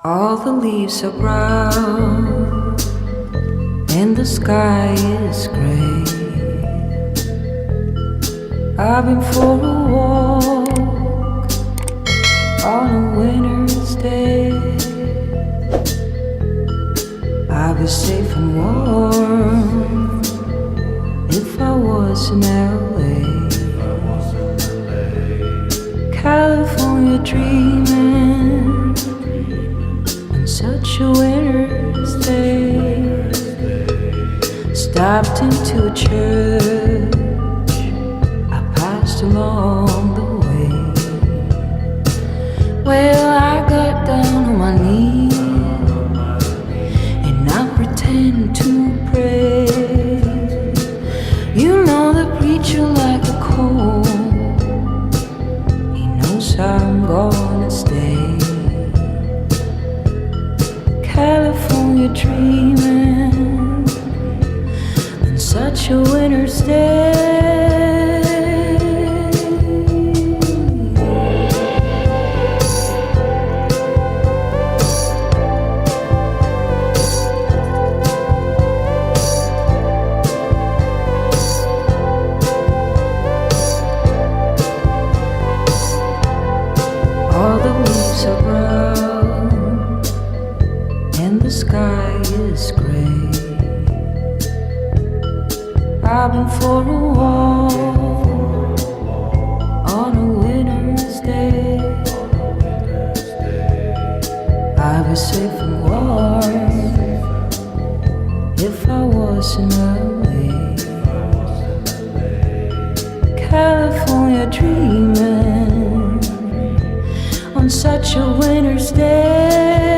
All the leaves are brown and the sky is gray. I've been for a walk on a winter's day. I'd be safe and warm if I was in LA. California dreaming on such a winter's day. Stopped into a church I passed along the way. Well, I got down on my knees and I pretend to pray. You know the preacher like a cold, I'm gonna stay. California dreaming on such a winter's day. All the leaves are brown and the sky is gray. I've been for a walk on a winter's day. I'd be safe and warm if I was in LA. California dreaming on such a winter's day.